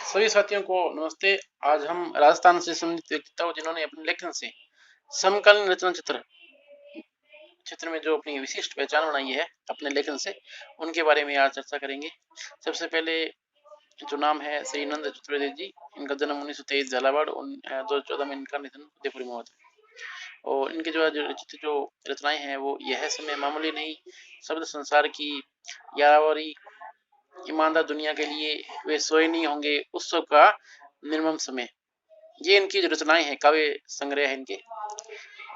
सभी साथियों को नमस्ते। आज हम राजस्थान से संबंधित व्यक्तित्व जिन्होंने अपने लेखन से समकालीन रचना चित्र चित्र में जो अपनी विशिष्ट पहचान बनाई है अपने लेखन से, उनके बारे में आज चर्चा करेंगे। सबसे पहले जो नाम है श्री नंद चतुर्वेदी जी। इनका जन्म 1923 झालावाड़ 2014 में, इनका निधन उदयपुर में हुआ था। और इनके जो रचित जो रचनाएं हैं वो यह समय मामूली नहीं, शब्द संसार की यारावरी, ईमानदार दुनिया के लिए वे सोए नहीं होंगे, उत्सव का निर्मम समय, ये इनकी जो रचनाएं हैं, काव्य संग्रह है इनके।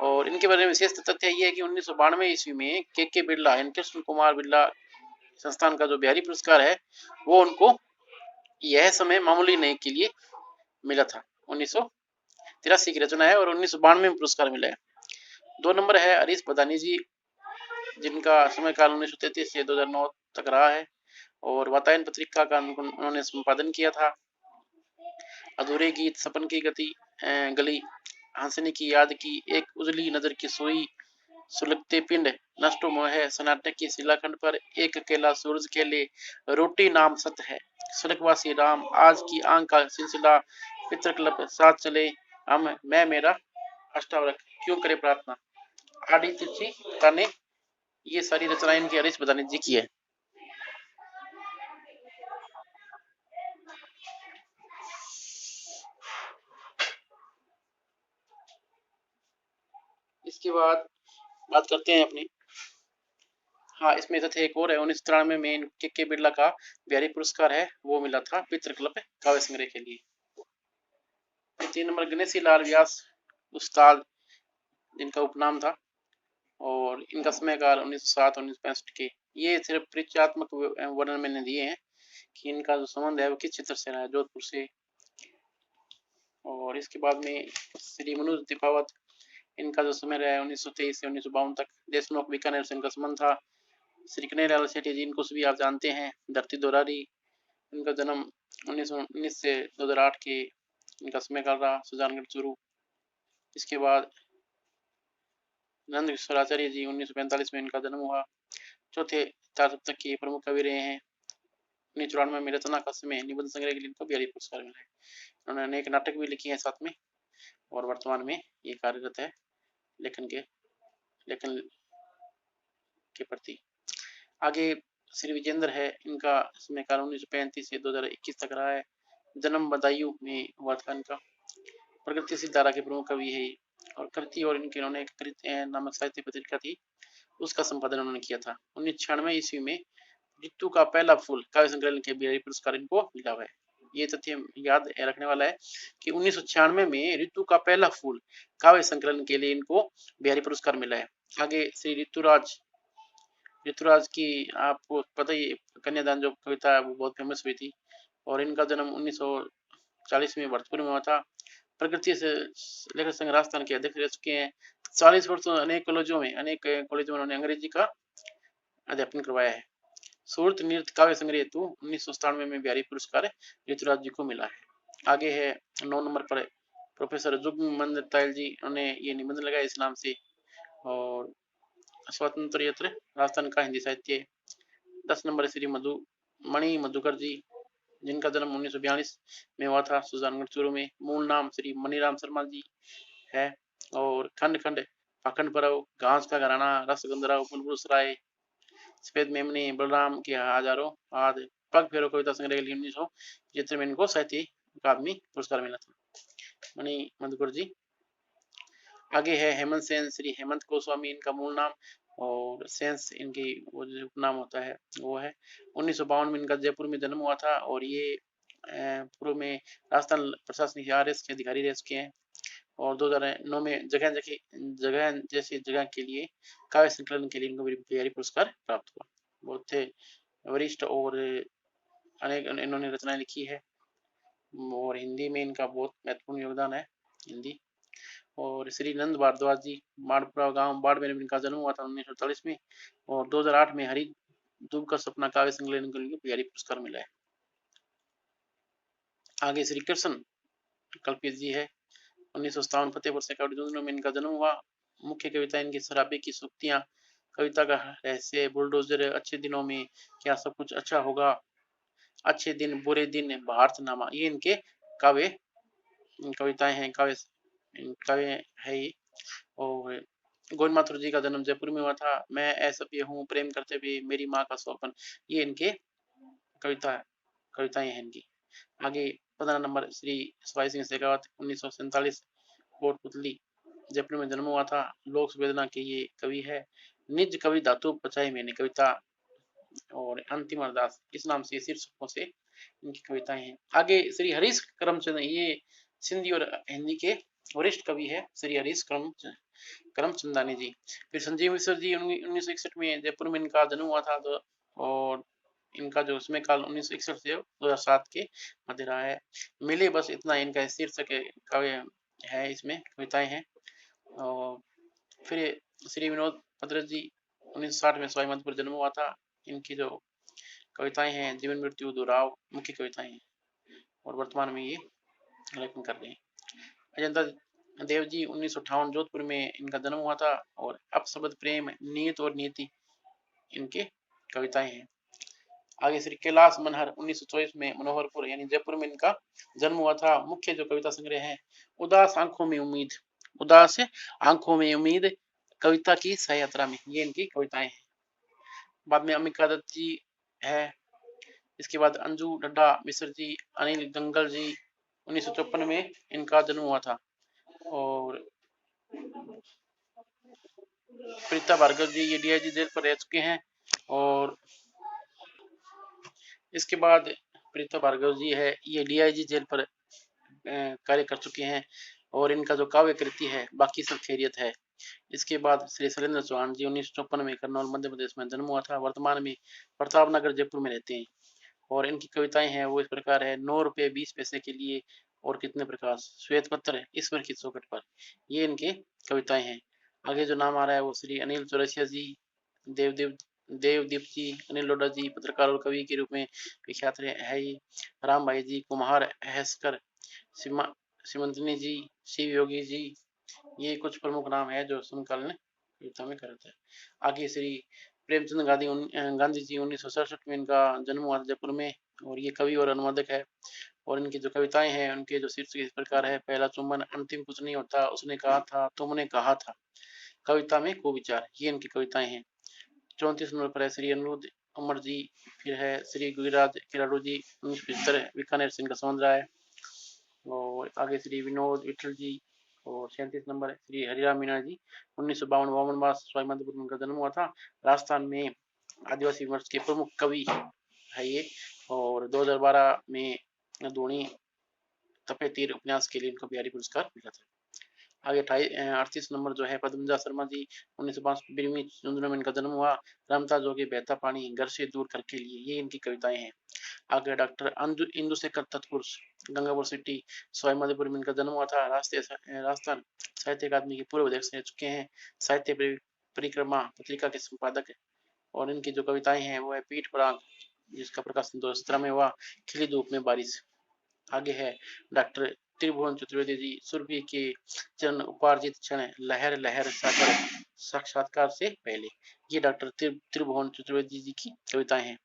और इनके बारे में विशेष तथ्य ये है कि 1992 ईस्वी में के बिरला यानी कृष्ण कुमार बिरला संस्थान का जो बिहारी पुरस्कार है वो उनको यह समय मामूली नहीं के लिए मिला था। 1983 की रचना है और 1992 में पुरस्कार मिला है। 2 नंबर है हरीश बदानी जी, जिनका समय काल 1933 से 2009 तक रहा है और वातायन पत्रिका का उन्होंने संपादन किया था। अधूरे गीत, सपन की गली, हंसने की याद की, एक उजली नजर की सोई, सुलगते पिंड, नष्टो मोह, सन्नाटे की शिलाखंड पर एक अकेला सूरज खेले, रोटी नाम सत है, स्वर्गवासी राम, आज की आंख का सिलसिला, पितृकल्प साथ चले हम, मैं मेरा अष्टावक्र, क्यों करे प्रार्थना, आड़ी तिरछी ताने, ये सारी रचनाएं इनकी हरीश बदानी जी की है। इसके बाद बात करते हैं अपनी। हाँ, इसमें तथ्य एक और है। 1993 में के बिरला का बिहारी पुरस्कार है वो मिला था पितृकल्प काव्य संग्रह के लिए। 3 नंबर गणेशी लाल व्यास उस्ताद, जिनका उपनाम था, और इनका समय काल 1907 1965 के। ये सिर्फ परिचयात्मक वर्णन मैंने दिए हैं कि इनका जो संबंध है वो किस क्षेत्र से रहा है, जोधपुर से। और इसके बाद में श्री मनोज दीपावत, इनका जो समय रहा है 1923 से 1952 तक, देशमुख बीकानेर से इनका संबंध था। श्री कन्हैयालाल सेठी जी, इनको भी आप जानते हैं, धरती दोरारी, इनका जन्म 1919 से 2008 के, इनका समय काल रहा, सुजानगढ़ चूरू। इसके बाद नंद किशोराचार्य जी, 1945 में इनका जन्म हुआ, चौथे चार सप्तक के प्रमुख कवि रहे हैं। 1994 में रचना का समय निबंध संग्रह के लिए इनको बिहारी पुरस्कार मिला है। उन्होंने अनेक नाटक भी लिखे हैं साथ में, और वर्तमान में ये कार्यरत है लेखन के प्रति। आगे श्री विजेंद्र है, इनका समय काल 1935 से 2021 तक रहा है। जन्म बदायूं में हुआ था इनका। प्रगतिशील धारा के प्रमुख कवि है, और कृति और इनके इन्होंने कृति नामक साहित्य पत्रिका थी, उसका संपादन उन्होंने किया था। 1996 ईस्वी में ऋतु का पहला फूल काव्य संकलन के बिहारी पुरस्कार इनको मिला हुआ है। ये तथ्य याद रखने वाला है कि 1996 में ऋतु का पहला फूल काव्य संकलन के लिए इनको बिहारी पुरस्कार मिला है। आगे श्री ऋतुराज की आपको पता ही, कन्यादान जो कविता है वो बहुत फेमस हुई थी, और इनका जन्म 1940 में भरतपुर में हुआ था। प्रकृति से लेखक संघ राजस्थान के अध्यक्ष रह चुके हैं। 40 वर्षों अनेक कॉलेजों में उन्होंने अंग्रेजी का अध्यापन करवाया है। सूरत नृत्य काव्य संग्रह हेतु 1997 में बिहारी पुरस्कार ऋतुराज जी को मिला है। आगे है 9 नंबर पर प्रोफेसर जुगमंद तायल जी, उन्होंने ये निबंध लगाया इस नाम से। और स्वतंत्र यत्र राजस्थान का हिंदी साहित्य। 10 नंबर श्री मणि मधुकर जी, जिनका जन्म 1942 में हुआ था, सुजानगढ़ चूरू में। मूल नाम श्री मनीराम शर्मा जी है। और खंड खंड, पाखंड परव, घास का घराना, रसगंधराव, बुलबुल सराय, सफेद मेमनी, बलराम के हजारों आदि, पग फेरो कविता संग्रह के लिए 1975 में इनको साहित्य अकादमी पुरस्कार मिला था, मणि मधुकर जी। आगे है हेमंत सेन, श्री हेमंत गोस्वामी इनका मूल नाम, और सेंस इनकी वो जो नाम होता है वो है। 1952 में इनका जयपुर में जन्म हुआ था, और ये पूर्व में राजस्थान प्रशासनिक आरएस के अधिकारी रह चुके हैं। और 2009 में जगह जैसी जगह के लिए काव्य संकलन के लिए इनको बिहारी पुरस्कार प्राप्त हुआ। बहुत थे वरिष्ठ, और अनेक इन्होंने रचनाएं लिखी है, और हिंदी में इनका बहुत महत्वपूर्ण योगदान है, हिंदी। और श्री नंद भारद्वाज जी, माड़पुरा गांव बाड़मेर में इनका जन्म हुआ था 1948 में, और 2008 में हरी दूब का सपना काव्य संकलन के लिए बिहारी पुरस्कार मिला है। आगे श्री कृष्ण कल्पित जी है, 1957 फतेहपुर से कावड़ी में इनका जन्म हुआ। मुख्य कविता इनकी शराबे की सूक्तियां, कविता का रहस्य, बुलडोजर, अच्छे दिनों में क्या सब कुछ अच्छा होगा, अच्छे दिन बुरे दिन, भारतनामा, ये इनके काव्य कविताएं हैं, काव्य है ये। और गोविंद माथुर जी का जन्म जयपुर में हुआ था। मैं असभ्य हूँ प्रेम करते हुए मेरी माँ का स्वप्न, ये इनके कविताएं हैं इनकी। आगे 15 नंबर श्री सवाई सिंह शेखावत 1947 कोटपुतली जयपुर में जन्म हुआ था। लोक संवेदना के ये कवि है। निज कवि धातु बचाई मैंने कविता और अंतिम अरदास, इस नाम से शीर्षकों से इनकी कविताएं हैं। आगे श्री हरीश करमचंद, ये सिंधी और हिंदी के वरिष्ठ कवि है श्री हरीश करमचंदानी जी। फिर संजीव मिश्र जी 1961 में जयपुर में इनका जन्म हुआ था। तो और इनका जो समय काल 1961 से 2007 के मध्य रहा है। मिले बस इतना इनका शीर्षक काव्य है, इसमें कविताएं हैं। और फिर श्री विनोद भद्रत जी 1960 में सवाईमाधोपुर जन्म हुआ था। इनकी जो कविताएं हैं जीवन मृत्यु दोहराव मुख्य कविताएं हैं और वर्तमान में ये लेखन कर रहे हैं। अजंता देव जी 1958 जोधपुर में इनका जन्म हुआ था। और अपशब्द प्रेम, नियत और नीति इनके कविताएं हैं। आगे श्री कैलाश मनहर 1924 में मनोहरपुर यानी जयपुर में इनका जन्म हुआ था। मुख्य जो कविता संग्रह है उदास आंखों में उम्मीद, उदास आंखों में उम्मीद, कविता की सहयात्रा में, ये इनकी कविताएं हैं। बाद में अमिका दत्त जी है। इसके बाद अंजू डड्डा मिश्र जी, अनिल गंगल जी 1954 में इनका जन्म हुआ था। और प्रीता भार्गव जी ये डीआईजी जेल पर रह चुके हैं। और इसके बाद प्रीता भार्गव जी है, ये डीआईजी जेल पर कार्य कर चुके हैं। और इनका जो काव्य कृति है बाकी सब खैरियत है। इसके बाद श्री शैलेंद्र चौहान जी 1954 में करनौल मध्य प्रदेश में जन्म हुआ था। वर्तमान में प्रताप नगर जयपुर में रहते हैं। और इनकी कविताएं हैं वो इस प्रकार है। 9 रुपए 20 पैसे के लिए और कितने प्रकाश, श्वेत पत्र, ईश्वर की चौखट पर, ये इनके कविताएं हैं। आगे जो नाम आ रहा है वो श्री अनिल चौरसिया जी, देवदेव देवदीप जी, अनिल लोढ़ा जी पत्रकार और कवि के रूप में विख्यात है ये। राम भाई जी कुम्हार, हैसकर, सिमंतनी जी, शिव योगी जी, ये कुछ प्रमुख नाम है जो समकालीन कविता में करते हैं। आगे श्री प्रेमचंद गांधी जी 1967 में इनका जन्म हुआ था जयपुर में। और ये कवि और अनुवादक है। और इनकी जो कविताएं हैं उनके जो शीर्षक इस प्रकार है। पहला चुंबन, अंतिम कुछ नहीं होता, उसने कहा था, तुमने कहा था, कविता में कुविचार, ये इनकी कविताएं हैं। 34 नंबर पर है श्री अनिरुद्ध अमर जी। फिर है श्री गिरिराज किराड़ू जी 1975 बीकानेर सिंह का समझ रहा है। और आगे श्री विनोद विठल जी। और 37 नंबर है श्री हरिराम मीणा जी 1952 वामन मास स्वाईमाधोपुर में उनका जन्म हुआ था। राजस्थान में आदिवासी वर्ष के प्रमुख कवि है ये। और 2012 में धोनी तपे तीर उपन्यास के लिए इनको बिहारी पुरस्कार मिला था। आगे 38 नंबर जो है पद्मजा शर्मा जी 1952 में इनका जन्म हुआ। रमता जोगी बहता पानी घर से दूर करके लिए, ये इनकी कविताएं हैं। आगे डॉक्टर इंदु शेखर तत्पुरुष गंगापुर सिटी सवाईमाधोपुर में इनका जन्म हुआ था। राजस्थान साहित्य अकादमी के पूर्व अध्यक्ष रह चुके हैं। साहित्य परिक्रमा पत्रिका के संपादक है। और इनकी जो कविताएं हैं वो है पीठ पराग, जिसका प्रकाशन 2017 में हुआ। खिली धूप में बारिश। आगे है डॉक्टर त्रिभुवन चतुर्वेदी जी सुरभि के चरण उपार्जित क्षण, लहर लहर सागर, साक्षात्कार से पहले, ये डॉक्टर त्रिभुवन चतुर्वेदी जी की कविताएं हैं।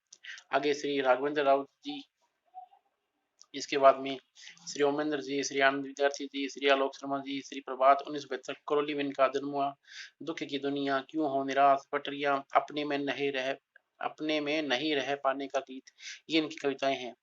आगे श्री राघवेंद्र राव जी। इसके बाद में श्री ओमेंद्र जी, श्री आनंद विद्यार्थी जी, श्री आलोक शर्मा जी, श्री प्रभात 1972 करौली में इनका जन्म हुआ। दुख की दुनिया, क्यों हो निराश, पटरिया, अपने में नहीं रह पाने का गीत, ये इनकी कविताएं हैं।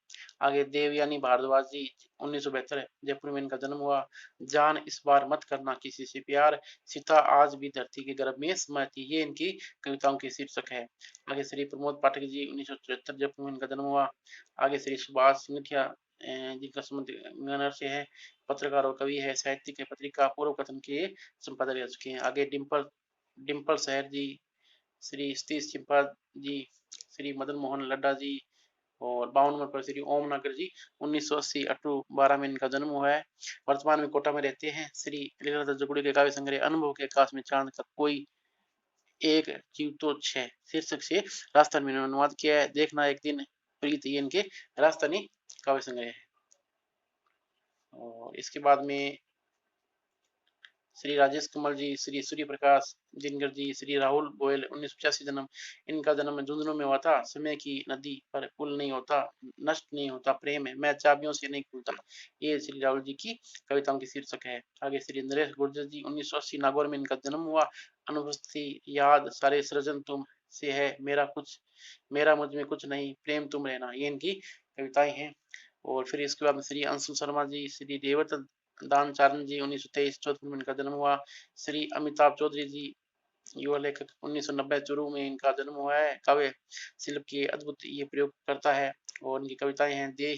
आगे देवयानी भारद्वाज जी 1972 जयपुर में इनका जन्म हुआ। जान इस बार मत करना किसी से प्यार, सीता आज भी धरती के गर्भ में समाती, ये इनकी कविताओं के शीर्षक है। आगे श्री प्रमोद पाठक जी 1974 जयपुर में इनका जन्म हुआ। आगे श्री सुभाष सिंधिया जिनका संबंध गंगानगर से है, पत्रकार और कवि है। साहित्यिक है, पत्रिका पूर्व कथन के संपादक रह चुके हैं। आगे डिम्पल शहर जी, श्री सतीश चिंपा जी, श्री मदन मोहन लड्डा जी। और 52 नंबर पर श्री ओम नागर जी 1980 अक्टूबर 12 में इनका जन्म हुआ है। वर्तमान में कोटा में रहते हैं। श्री लीलाधर जगुड़ी के काव्य संग्रह अनुभव के आकाश में चांद का कोई एक जीव तो छह शीर्षक से राजस्थान में अनुवाद किया है। देखना एक दिन प्रीत, ये इनके राजस्थानी काव्य संग्रह है। और इसके बाद में श्री राजेश कमल जी, श्री सूर्य प्रकाश जिनगर जी, श्री राहुल गोयल 1985 जन्म। इनका जन्म झुंझुनू में हुआ था। समय की नदी पर पुल नहीं होता, नष्ट नहीं होता प्रेम है, मैं चाबियों से नहीं खुलता। ये श्री राहुल जी की कविताओं की शीर्षक है। आगे श्री नरेश गुर्जर जी 1980 नागौर में इनका जन्म हुआ। अनुपस्थिति याद सारे सृजन तुम से है, मेरा मुझ में कुछ नहीं, प्रेम तुम रहना, ये इनकी कविताएं हैं। और फिर इसके बाद श्री अंशु शर्मा जी, श्री रेवत दानचारण जी 1923 जोधपुर में इनका जन्म हुआ। श्री अमिताभ चौधरी जी युवा लेखक 1990 चूरू में इनका जन्म हुआ है। काव्य शिल्प के अद्भुत ये प्रयोग करता है और इनकी कविताएं हैं दे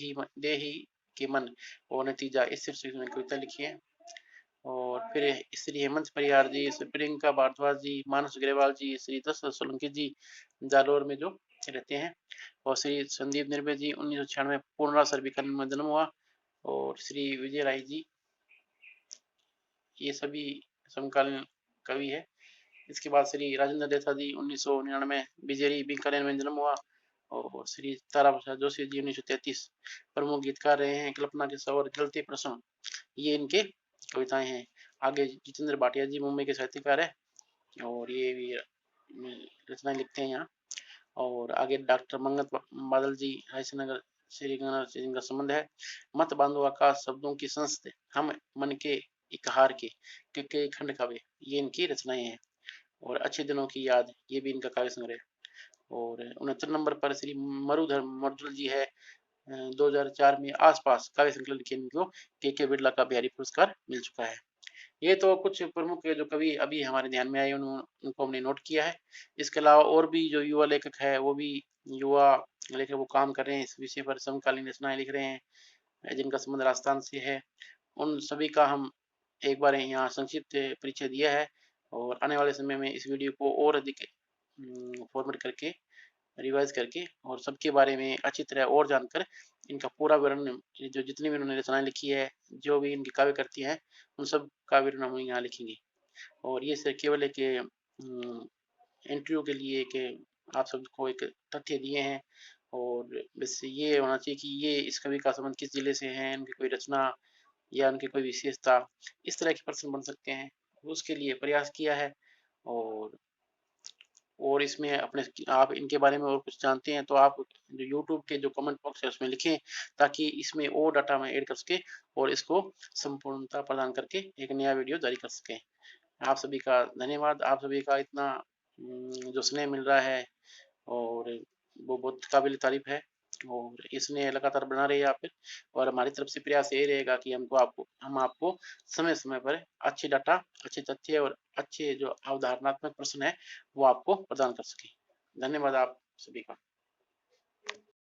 ही के मन और नतीजा, इस शीर्षक में कविता लिखी है। और फिर श्री हेमंत परिहार जी, श्री प्रियंका भारद्वाज जी, मानस अग्रवाल जी, श्री दशरथ सोलंकी जी जालोर में जो रहते हैं। और श्री संदीप निर्भय जी 1996 पूर्णा सर्विकल में जन्म हुआ। और श्री विजय राय जी, ये सभी समकालीन कवि है। इसके बाद श्री राजेंद्र देथा जी 1999 बिजेरी बीकानेर में जन्म हुआ। और श्री तारा प्रसाद जोशी जी 1933 प्रमुख गीतकार रहे हैं। कल्पना के सवर गलती प्रश्न, ये इनके कविताएं हैं। आगे जितेंद्र भाटिया जी मुंबई के साहित्यकार है और ये भी रचनाएं लिखते हैं यहाँ। और आगे डॉक्टर मंगत बादल जी हरिशनगर श्रीगंगा से जिनका संबंध है। मत बांधो आकाश शब्दों की संस्थ, हम मन के इकहार के खंड काव्य, ये इनकी रचनाएं हैं। और अच्छे दिनों की याद, ये भी इनका काव्य संग्रह। और 69 नंबर पर श्री मरुधर मर्दुल जी है। 2004 में आसपास काव्य संकलन के इनको के बिरला का बिहारी पुरस्कार मिल चुका है। ये तो कुछ प्रमुख जो कवि अभी हमारे ध्यान में आए उनको हमने नोट किया है। इसके अलावा और भी जो युवा लेखक है वो भी युवा लेखक वो काम कर रहे हैं, इस विषय पर समकालीन रचनाएं लिख रहे हैं जिनका संबंध राजस्थान से है। उन सभी का हम एक बार यहाँ संक्षिप्त परिचय दिया है। और आने वाले समय में इस वीडियो को और अधिक फॉर्मेट करके रिवाइज करके और सबके बारे में अच्छी तरह और जानकर इनका पूरा विवरण, जो जितनी भी उन्होंने रचनाएं लिखी है, जो भी इनकी काव्य करती हैं, उन सब का विवरण हम यहाँ लिखेंगे। और ये सिर्फ केवल एक इंटरव्यू के लिए कि आप सबको एक तथ्य दिए हैं। और बस ये होना चाहिए कि ये इस कवि का संबंध किस जिले से है, उनकी कोई रचना या उनकी कोई विशेषता, इस तरह के प्रश्न बन सकते हैं, उसके लिए प्रयास किया है। और इसमें अपने आप इनके बारे में और कुछ जानते हैं तो आप जो यूट्यूब के जो कमेंट बॉक्स है उसमें लिखें, ताकि इसमें और डाटा मैं ऐड कर सके और इसको संपूर्णता प्रदान करके एक नया वीडियो जारी कर सकें। आप सभी का धन्यवाद। आप सभी का इतना जो स्नेह मिल रहा है और वो बहुत काबिल तारीफ है। और इसने लगातार बना रही है आप। और हमारी तरफ से प्रयास यही रहेगा कि हम आपको समय समय पर अच्छे डाटा, अच्छे तथ्य और अच्छे जो अवधारणात्मक प्रश्न है वो आपको प्रदान कर सके। धन्यवाद आप सभी का।